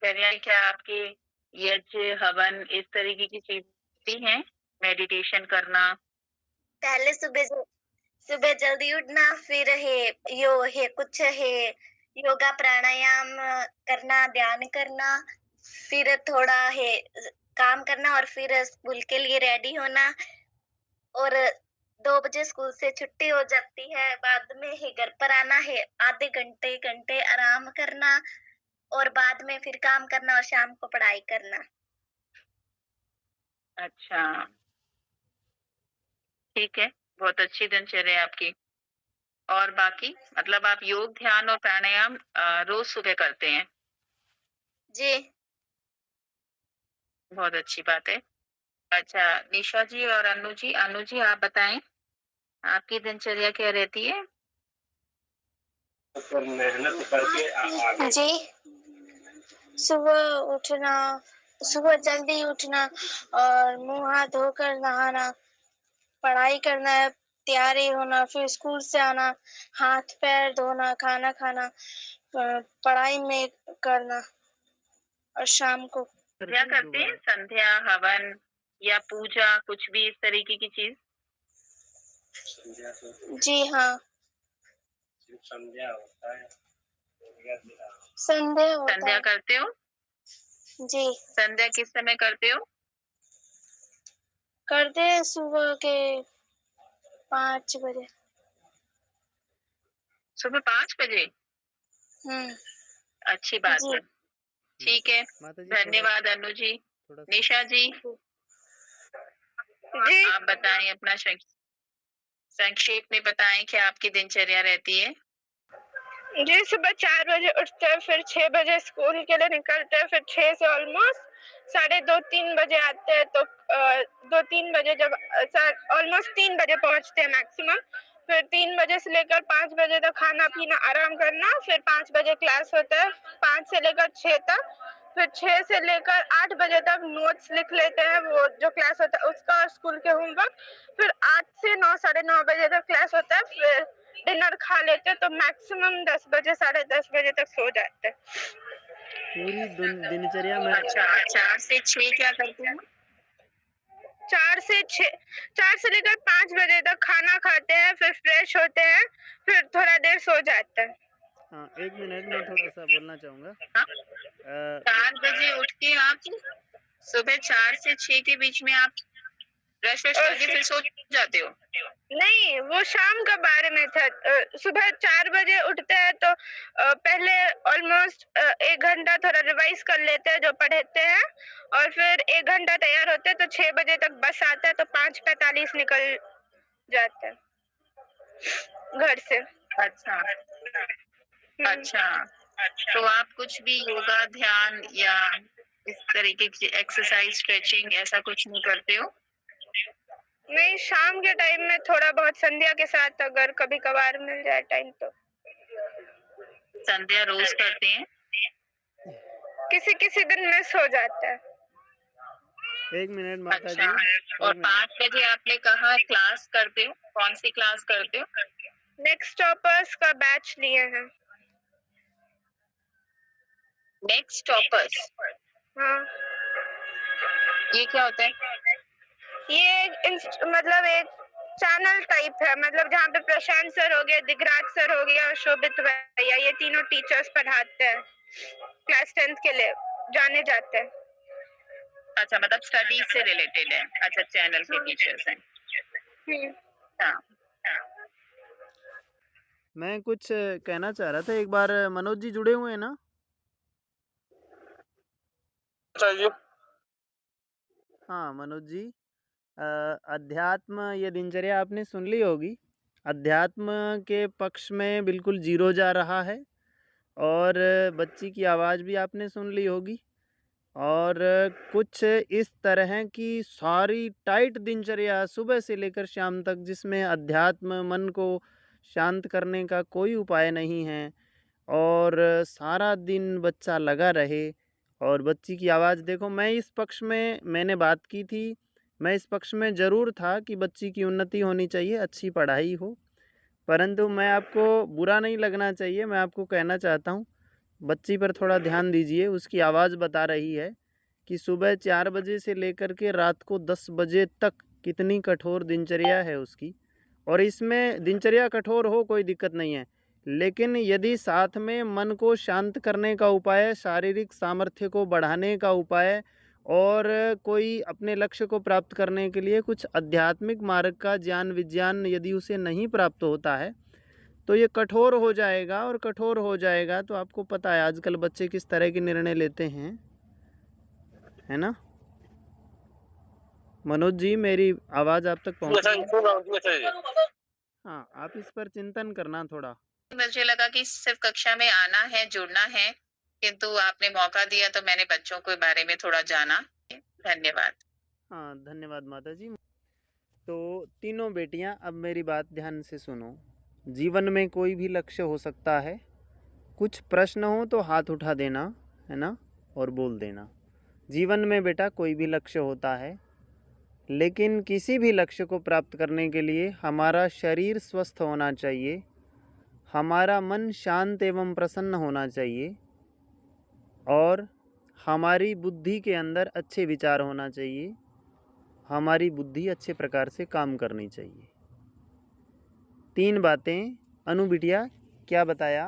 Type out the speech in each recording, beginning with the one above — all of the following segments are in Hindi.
दिनचर्या क्या आपकी यज्ञ, हवन इस तरीके की चीज़ें होती हैं? मेडिटेशन करना? पहले सुबह जल्दी उठना, फिर कुछ है योगा प्राणायाम करना, ध्यान करना, फिर थोड़ा काम करना और फिर स्कूल के लिए रेडी होना और 2 बजे स्कूल से छुट्टी हो जाती है, बाद में ही घर पर आना है, आधे घंटे घंटे आराम करना और बाद में फिर काम करना और शाम को पढ़ाई करना। अच्छा, ठीक है। बहुत अच्छी दिनचर्या है आपकी। और बाकी मतलब आप योग, ध्यान और प्राणायाम रोज़ सुबह करते हैं। जी। बहुत अच्छी बात है। अच्छा, निशा जी और अनु जी आप बताएँ, आपकी दिनचर्या क्या रहती है? पर मेहनत करके आगे जी, सुबह उठना, सुबह जल्दी उठना और मुँह हाथ धोकर नहाना, पढ़ाई करना है, तैयारी होना, फिर स्कूल से आना, हाथ-पैर धोना, खाना खाना, पढ़ाई में करना और शाम को क्या करते हैं? संध्या, हवन या पूजा कुछ भी इस तरीके की चीज़? जी हाँ, संध्या होता है। संध्या होता संध्या है। करते हो? जी, संध्या किस समय करते हो? करते हैं सुबह के 5 बजे। सुबह 5 बजे? हुँ, अच्छी बात जी। है। ठीक है। माता जी धन्यवाद अनु जी। थोड़ा सा निशा जी, जी। आप बताएँ अपना संक्षेप में बताएँ क्या आपकी दिनचर्या रहती है? जी, सुबह 4 बजे उठते हैं, फिर 6 बजे स्कूल के लिए निकलते हैं, फिर 6 से ऑलमोस्ट साढ़े 2-3 बजे आते हैं, तो 2-3 बजे जब ऑलमोस्ट 3 बजे पहुँचते हैं मैक्सिमम। फिर 3 बजे से लेकर 5 बजे तक खाना-पीना, आराम करना, फिर 5 बजे क्लास होता है, 5 से लेकर 6 तक। फिर 6 से लेकर 8 बजे तक नोट्स लिख लेते हैं, वो जो क्लास होता है उसका और स्कूल के होमवर्क। फिर 8 से 9 साढ़े 9 बजे तक क्लास होता है, फिर डिनर खा लेते हैं, तो मैक्सिमम 10 बजे, साढ़े 10 बजे तक सो जाते हैं। पूरी दिनचर्या में अच्छा, 4 से 6 क्या करते हैं? 4 से 6 4 से लेकर 5 बजे तक खाना खाते हैं, फिर फ्रेश होते हैं, फिर थोड़ा देर सो जाते हैं। हाँ, 1 मिनट मैं थोड़ा-सा बोलना चाहूँगा। हाँ, अ, 4 बजे उठ के आप सुबह 4 से 6 के बीच में आप ब्रश-वश और करके फिर सो जाते हो? नहीं, वो शाम का बारे में था। सुबह 4 बजे उठते हैं तो पहले ऑलमोस्ट 1 घंटा थोड़ा रिवाइज़ कर लेते हैं जो पढ़ते हैं और फिर 1 घंटा तैयार होते हैं, तो 6 बजे तक बस आता है, तो 5:45 निकल जाते हैं घर से। अच्छा, हुँ। अच्छा। तो आप कुछ भी योगा, ध्यान या इस तरीके की एक्सरसाइज़, स्ट्रेचिंग ऐसा कुछ नहीं करते हो? नहीं, शाम के टाइम में थोड़ा बहुत संध्या के साथ अगर कभी-कभार मिल जाए टाइम तो। संध्या रोज़ करते हैं? किसी-किसी दिन मिस हो जाता है। 1 मिनट माता अच्छा, जी, और 1 मिनट। 5 बजे आपने कहा क्लास करते हो? कौन-सी क्लास करते हो? नेक्स्ट टॉपर्स का बैच लिए हैं। नेक्स्ट टॉपर्स, हाँ, ये क्या होता है? ये मतलब एक चैनल टाइप है, मतलब जहाँ पे प्रशांत सर हो गए, दिगराज सर हो गया और शोभित भैया, ये तीनों टीचर्स पढ़ाते हैं। क्लास 10th के लिए जाने जाते हैं। अच्छा, मतलब स्टडीज़ से रिलेटेड है। अच्छा, चैनल के हाँ। टीचर्स हैं। हुँ। हाँ, मैं कुछ कहना चाह रहा था, एक बार मनोज जी जुड़े हुए हैं ना? चाहिए। हाँ, मनोज जी, अध्यात्म ये दिनचर्या आपने सुन ली होगी। अध्यात्म के पक्ष में बिल्कुल ज़ीरो जा रहा है और बच्ची की आवाज़ भी आपने सुन ली होगी और कुछ इस तरह की सारी टाइट दिनचर्या सुबह से लेकर शाम तक, जिसमें अध्यात्म मन को शांत करने का कोई उपाय नहीं है और सारा दिन बच्चा लगा रहे और बच्ची की आवाज़ देखो। मैं इस पक्ष में मैंने बात की थी, मैं इस पक्ष में ज़रूर था कि बच्ची की उन्नति होनी चाहिए, अच्छी पढ़ाई हो, परंतु मैं आपको बुरा नहीं लगना चाहिए, मैं आपको कहना चाहता हूँ बच्ची पर थोड़ा ध्यान दीजिए। उसकी आवाज़ बता रही है कि सुबह 4 बजे से लेकर के रात को 10 बजे तक कितनी कठोर दिनचर्या है उसकी। और इसमें दिनचर्या कठोर हो कोई दिक्कत नहीं है, लेकिन यदि साथ में मन को शांत करने का उपाय, शारीरिक सामर्थ्य को बढ़ाने का उपाय और कोई अपने लक्ष्य को प्राप्त करने के लिए कुछ आध्यात्मिक मार्ग का ज्ञान विज्ञान यदि उसे नहीं प्राप्त होता है तो ये कठोर हो जाएगा। और कठोर हो जाएगा तो आपको पता है आजकल बच्चे किस तरह के निर्णय लेते हैं, है ना। मनोज जी, मेरी आवाज़ आप तक पहुँच रही है? हाँ, आप इस पर चिंतन करना थोड़ा। मुझे लगा कि सिर्फ कक्षा में आना है, जुड़ना है, किंतु आपने मौका दिया तो मैंने बच्चों के बारे में थोड़ा जाना। धन्यवाद। हाँ, धन्यवाद माता जी। तो तीनों बेटियां अब मेरी बात ध्यान से सुनो। जीवन में कोई भी लक्ष्य हो सकता है। कुछ प्रश्न हो तो हाथ उठा देना, है ना, और बोल देना। जीवन में बेटा कोई भी लक्ष्य होता है, लेकिन किसी भी लक्ष्य को प्राप्त करने के लिए हमारा शरीर स्वस्थ होना चाहिए, हमारा मन शांत एवं प्रसन्न होना चाहिए और हमारी बुद्धि के अंदर अच्छे विचार होना चाहिए, हमारी बुद्धि अच्छे प्रकार से काम करनी चाहिए। 3 बातें। अनु बिटिया क्या बताया?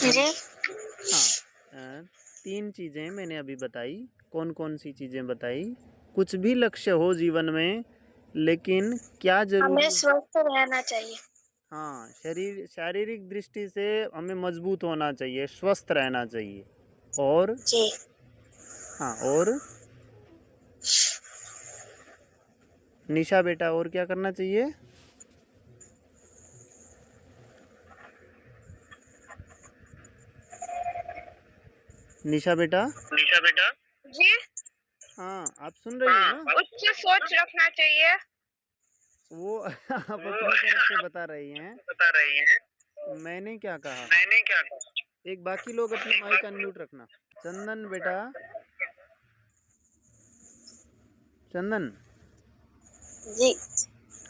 जी। हाँ, 3 चीज़ें मैंने अभी बताई। कौन कौन सी चीज़ें बताई? कुछ भी लक्ष्य हो जीवन में, लेकिन क्या जरूरी, हमें स्वस्थ रहना चाहिए। हाँ, शारीरिक दृष्टि से हमें मजबूत होना चाहिए, स्वस्थ रहना चाहिए। और जी। हाँ, और निशा बेटा और क्या करना चाहिए? निशा बेटा जी। हाँ, आप सुन रही हो ना? उच्च सोच रखना चाहिए। वो आप अपनी तरफ से बता रही हैं। मैंने क्या कहा? एक बाकी लोग अपने माइक अनम्यूट रखना। चंदन बेटा, चंदन। जी।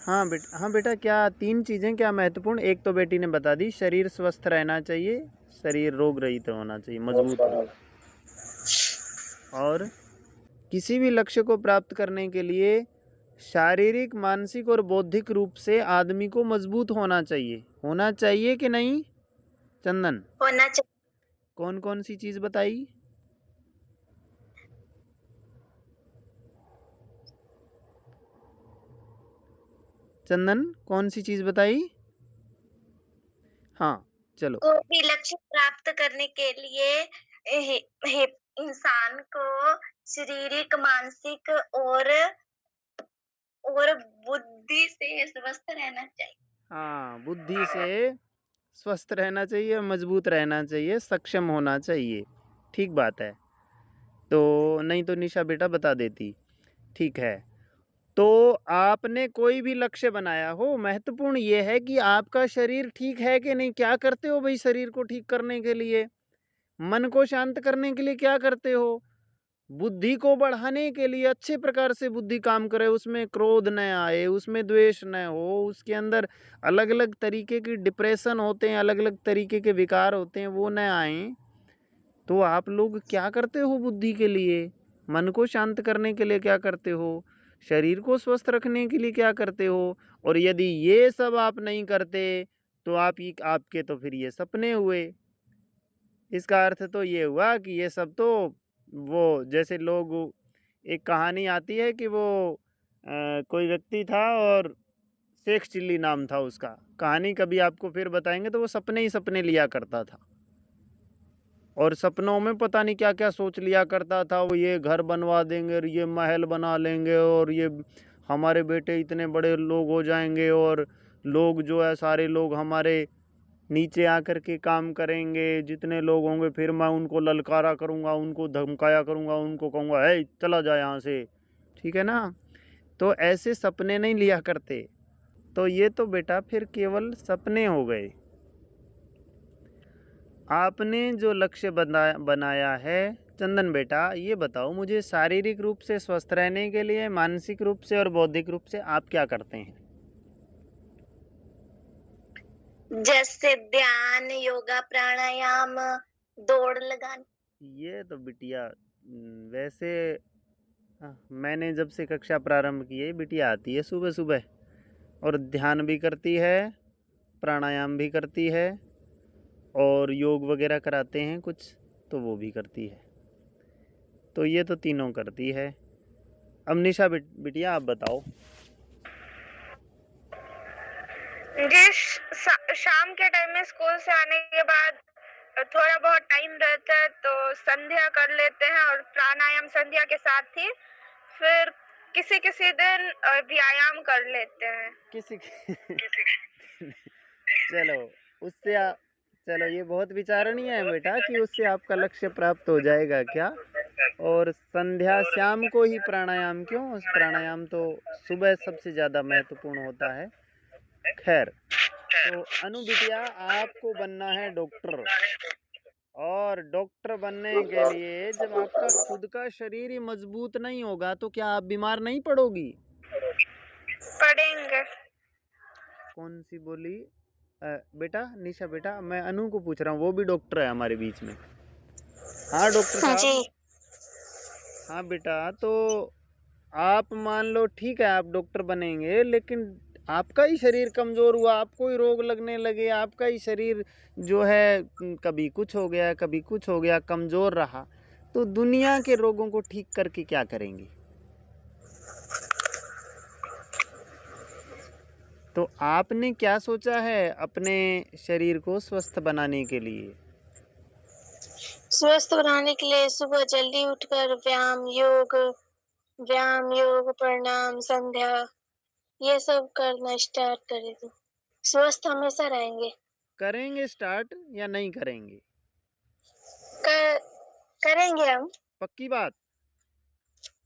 हाँ बेटा, क्या 3 चीज़ें क्या महत्वपूर्ण? एक तो बेटी ने बता दी, शरीर स्वस्थ रहना चाहिए, शरीर रोग रहित होना चाहिए, मजबूत होना। और किसी भी लक्ष्य को प्राप्त करने के लिए शारीरिक, मानसिक और बौद्धिक रूप से आदमी को मजबूत होना चाहिए। होना चाहिए कि नहीं चंदन? होना चाहिए। कौन कौन सी चीज़ बताई? चंदन, कौन सी चीज़ बताई? हाँ, चलो। कोई भी लक्ष्य प्राप्त करने के लिए इंसान को शारीरिक, मानसिक और बुद्धि से स्वस्थ रहना चाहिए। हाँ, बुद्धि से स्वस्थ रहना चाहिए, मजबूत रहना चाहिए, सक्षम होना चाहिए। ठीक बात है। तो नहीं तो निशा बेटा बता देती। ठीक है, तो आपने कोई भी लक्ष्य बनाया हो, महत्वपूर्ण ये है कि आपका शरीर ठीक है कि नहीं। क्या करते हो भाई शरीर को ठीक करने के लिए? मन को शांत करने के लिए क्या करते हो? बुद्धि को बढ़ाने के लिए अच्छे प्रकार से बुद्धि काम करे, उसमें क्रोध न आए, उसमें द्वेष न हो, उसके अंदर अलग अलग तरीके की डिप्रेशन होते हैं, अलग अलग तरीके के विकार होते हैं, वो न आए। तो आप लोग क्या करते हो बुद्धि के लिए? मन को शांत करने के लिए क्या करते हो? शरीर को स्वस्थ रखने के लिए क्या करते हो? और यदि ये सब आप नहीं करते तो आपके तो फिर ये सपने हुए। इसका अर्थ तो ये हुआ कि ये सब तो वो जैसे लोग, एक कहानी आती है कि वो कोई व्यक्ति था और शेख चिल्ली नाम था उसका। कहानी कभी आपको फिर बताएंगे। तो वो सपने ही सपने लिया करता था और सपनों में पता नहीं क्या क्या सोच लिया करता था। वो ये घर बनवा देंगे और ये महल बना लेंगे और ये हमारे बेटे इतने बड़े लोग हो जाएंगे और लोग जो है सारे लोग हमारे नीचे आकर के काम करेंगे, जितने लोग होंगे फिर मैं उनको ललकारा करूँगा, उनको धमकाया करूँगा, उनको कहूँगा हे चला जा यहाँ से। ठीक है ना? तो ऐसे सपने नहीं लिया करते। तो ये तो बेटा फिर केवल सपने हो गए। आपने जो लक्ष्य बनाया है चंदन बेटा, ये बताओ मुझे, शारीरिक रूप से स्वस्थ रहने के लिए, मानसिक रूप से और बौद्धिक रूप से आप क्या करते हैं? जैसे ध्यान, योगा, प्राणायाम, दौड़ लगाना। ये तो बिटिया वैसे मैंने जब से कक्षा प्रारंभ की है बिटिया आती है सुबह सुबह और ध्यान भी करती है, प्राणायाम भी करती है और योग वगैरह कराते हैं कुछ तो वो भी करती है। तो ये तो तीनों करती है। अब निशा बिटिया आप बताओ। जी शाम के टाइम में स्कूल से आने के बाद थोड़ा बहुत टाइम रहता है तो संध्या कर लेते हैं और प्राणायाम संध्या के साथ ही फिर किसी किसी दिन व्यायाम कर लेते हैं। किसी चलो उससे चलो ये बहुत विचारणीय है बेटा कि उससे आपका लक्ष्य प्राप्त हो जाएगा क्या। और संध्या शाम को ही प्राणायाम क्यों, प्राणायाम तो सुबह सबसे ज़्यादा महत्वपूर्ण होता है। खैर तो अनु बिटिया आपको बनना है डॉक्टर और डॉक्टर बनने के लिए जब आपका खुद का शरीर ही मजबूत नहीं होगा तो क्या आप बीमार नहीं पड़ोगी? पढ़ेंगे। कौन सी बोली बेटा निशा बेटा मैं अनु को पूछ रहा हूँ, वो भी डॉक्टर है हमारे बीच में। हाँ डॉक्टर साहब। जी हाँ बेटा तो आप मान लो ठीक है आप डॉक्टर बनेंगे लेकिन आपका ही शरीर कमज़ोर हुआ, आपको ही रोग लगने लगे, आपका ही शरीर जो है कभी कुछ हो गया कभी कुछ हो गया, कमज़ोर रहा, तो दुनिया के रोगों को ठीक करके क्या करेंगे? तो आपने क्या सोचा है अपने शरीर को स्वस्थ बनाने के लिए? स्वस्थ बनाने के लिए सुबह जल्दी उठकर व्यायाम, योग, प्रणाम, संध्या ये सब करना स्टार्ट करे तो स्वस्थ हमेशा रहेंगे। करेंगे स्टार्ट या नहीं करेंगे? करेंगे हम। पक्की बात?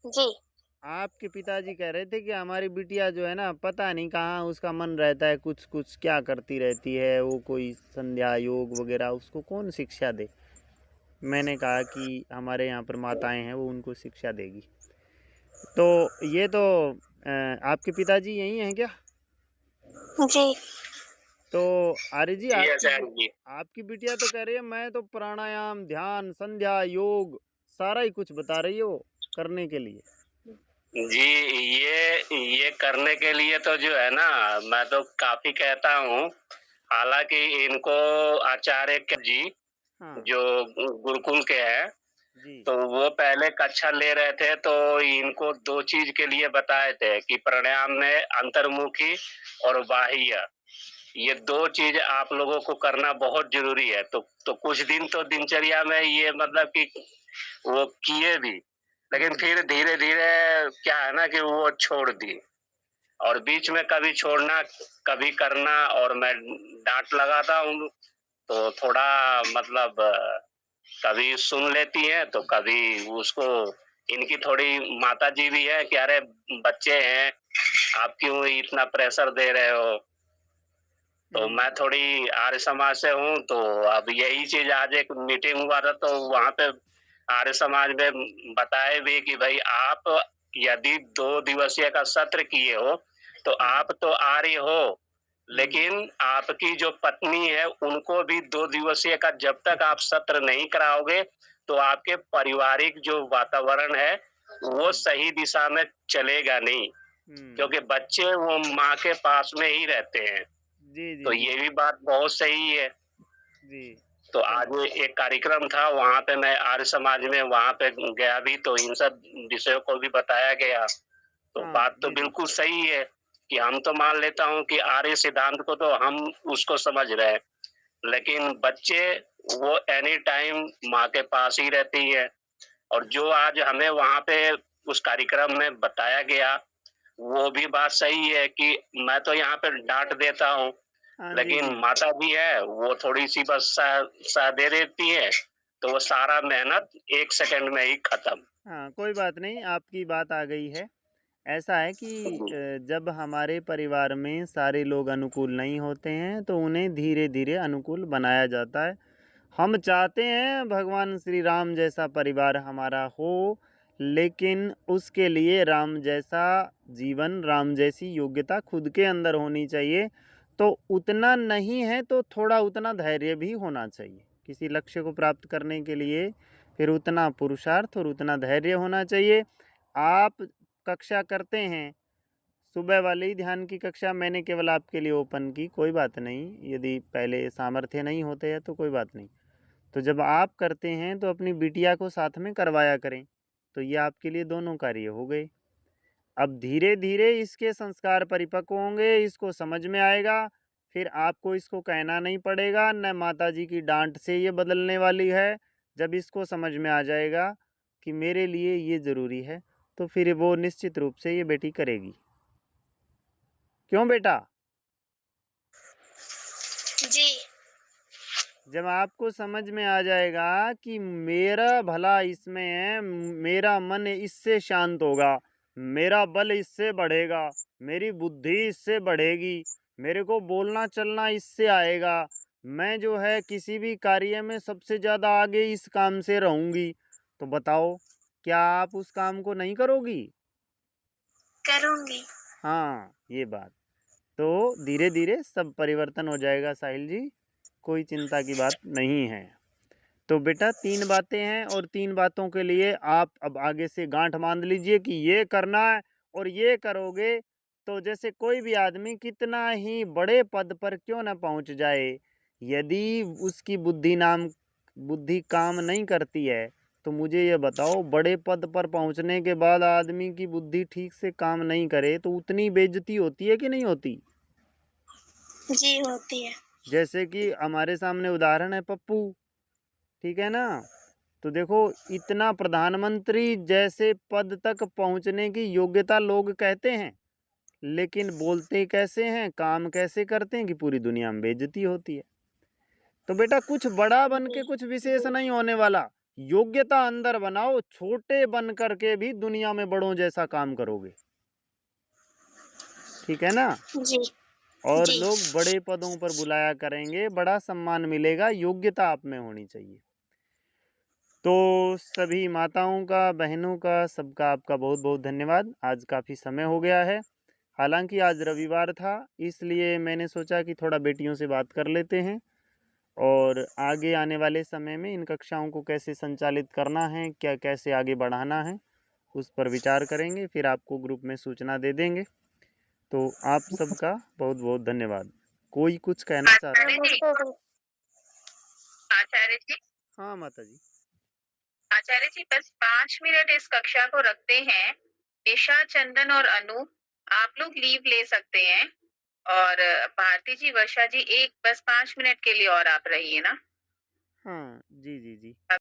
जी आपके पिताजी कह रहे थे कि हमारी बिटिया जो है ना पता नहीं कहाँ उसका मन रहता है, कुछ कुछ क्या करती रहती है, वो कोई संध्या योग वगैरह उसको कौन शिक्षा दे। मैंने कहा कि हमारे यहाँ पर माताएं हैं वो उनको शिक्षा देगी। तो ये तो आपके पिताजी यही हैं क्या? जी तो आर्य जी आपकी बिटिया तो कह रही है मैं तो प्राणायाम ध्यान संध्या योग सारा ही कुछ बता रही है वो करने के लिए। जी ये करने के लिए तो जो है ना मैं तो काफी कहता हूँ। हालांकि इनको आचार्य जी हाँ जो गुरुकुल के हैं जी तो वो पहले कक्षा ले रहे थे तो इनको दो चीज के लिए बताए थे कि प्राणायाम में अंतर्मुखी और बाह्य ये दो चीज आप लोगों को करना बहुत जरूरी है। तो कुछ दिन तो दिनचर्या में ये मतलब कि वो किए भी, लेकिन फिर धीरे धीरे क्या है ना कि वो छोड़ दी और बीच में कभी छोड़ना कभी करना और मैं डांट लगाता हूँ तो थोड़ा मतलब कभी सुन लेती है तो कभी उसको इनकी थोड़ी माता जी भी है कि अरे बच्चे हैं आप क्यों इतना प्रेशर दे रहे हो। तो मैं थोड़ी आर्य समाज से हूँ तो अब यही चीज आज एक मीटिंग हुआ था तो वहां पे आर्य समाज में बताए भी कि भाई आप यदि 2 दिवसीय का सत्र किए हो तो आप तो आर्य हो लेकिन आपकी जो पत्नी है उनको भी 2 दिवसीय का जब तक आप सत्र नहीं कराओगे तो आपके पारिवारिक जो वातावरण है वो सही दिशा में चलेगा नहीं क्योंकि बच्चे वो माँ के पास में ही रहते हैं। जी जी तो ये भी बात बहुत सही है जी। तो आज एक कार्यक्रम था वहाँ पे मैं आर्य समाज में वहाँ पे गया भी तो इन सब विषयों को भी बताया गया। तो बात तो बिल्कुल सही है कि हम तो मान लेता हूँ कि आर्य सिद्धांत को तो हम उसको समझ रहे हैं लेकिन बच्चे वो एनी टाइम माँ के पास ही रहती है और जो आज हमें वहाँ पे उस कार्यक्रम में बताया गया वो भी बात सही है कि मैं तो यहाँ पे डांट देता हूँ लेकिन माता भी है वो थोड़ी सी बस सा दे देती है तो वो सारा मेहनत 1 सेकंड में ही खत्म। हाँ कोई बात नहीं, आपकी बात आ गई है। ऐसा है कि जब हमारे परिवार में सारे लोग अनुकूल नहीं होते हैं तो उन्हें धीरे धीरे अनुकूल बनाया जाता है। हम चाहते हैं भगवान श्री राम जैसा परिवार हमारा हो लेकिन उसके लिए राम जैसा जीवन राम जैसी योग्यता खुद के अंदर होनी चाहिए। तो उतना नहीं है तो थोड़ा उतना धैर्य भी होना चाहिए। किसी लक्ष्य को प्राप्त करने के लिए फिर उतना पुरुषार्थ और उतना धैर्य होना चाहिए। आप कक्षा करते हैं, सुबह वाली ध्यान की कक्षा मैंने केवल आपके लिए ओपन की, कोई बात नहीं, यदि पहले सामर्थ्य नहीं होते हैं तो कोई बात नहीं। तो जब आप करते हैं तो अपनी बिटिया को साथ में करवाया करें, तो ये आपके लिए दोनों कार्य हो गए। अब धीरे धीरे इसके संस्कार परिपक्व होंगे, इसको समझ में आएगा, फिर आपको इसको कहना नहीं पड़ेगा, न माताजी की डांट से ये बदलने वाली है। जब इसको समझ में आ जाएगा कि मेरे लिए ये ज़रूरी है, तो फिर वो निश्चित रूप से ये बेटी करेगी। क्यों बेटा? जी। जब आपको समझ में आ जाएगा कि मेरा भला इसमें है, मेरा मन इससे शांत होगा, मेरा बल इससे बढ़ेगा, मेरी बुद्धि इससे बढ़ेगी, मेरे को बोलना चलना इससे आएगा, मैं जो है किसी भी कार्य में सबसे ज़्यादा आगे इस काम से रहूँगी, तो बताओ क्या आप उस काम को नहीं करोगी? करूँगी। हाँ, ये बात। तो धीरे धीरे सब परिवर्तन हो जाएगा साहिल जी, कोई चिंता की बात नहीं है। तो बेटा 3 बातें हैं और 3 बातों के लिए आप अब आगे से गांठ बांध लीजिए कि ये करना है, और ये करोगे तो जैसे कोई भी आदमी कितना ही बड़े पद पर क्यों न पहुंच जाए, यदि उसकी बुद्धि काम नहीं करती है, तो मुझे ये बताओ, बड़े पद पर पहुंचने के बाद आदमी की बुद्धि ठीक से काम नहीं करे तो उतनी बेइज्जती होती है कि नहीं होती? जी, होती है। जैसे कि हमारे सामने उदाहरण है पप्पू, ठीक है ना? तो देखो, इतना प्रधानमंत्री जैसे पद तक पहुंचने की योग्यता लोग कहते हैं, लेकिन बोलते कैसे हैं, काम कैसे करते हैं कि पूरी दुनिया में बेइज्जती होती है। तो बेटा कुछ बड़ा बन के कुछ विशेष नहीं होने वाला, योग्यता अंदर बनाओ, छोटे बन करके भी दुनिया में बड़ों जैसा काम करोगे, ठीक है ना? जी। और जी। लोग बड़े पदों पर बुलाया करेंगे, बड़ा सम्मान मिलेगा, योग्यता आप में होनी चाहिए। तो सभी माताओं का, बहनों का, सबका आपका बहुत बहुत धन्यवाद। आज काफ़ी समय हो गया है, हालांकि आज रविवार था, इसलिए मैंने सोचा कि थोड़ा बेटियों से बात कर लेते हैं, और आगे आने वाले समय में इन कक्षाओं को कैसे संचालित करना है, क्या कैसे आगे बढ़ाना है, उस पर विचार करेंगे, फिर आपको ग्रुप में सूचना दे देंगे। तो आप सबका बहुत बहुत धन्यवाद। कोई कुछ कहना चाहता है? आचार्य जी, हाँ माता जी। आचार्य जी बस 5 मिनट इस कक्षा को रखते हैं। निशा, चंदन और अनु, आप लोग लीव ले सकते हैं, और भारती जी, वर्षा जी, एक बस 5 मिनट के लिए और आप रहिए ना। हाँ जी जी जी।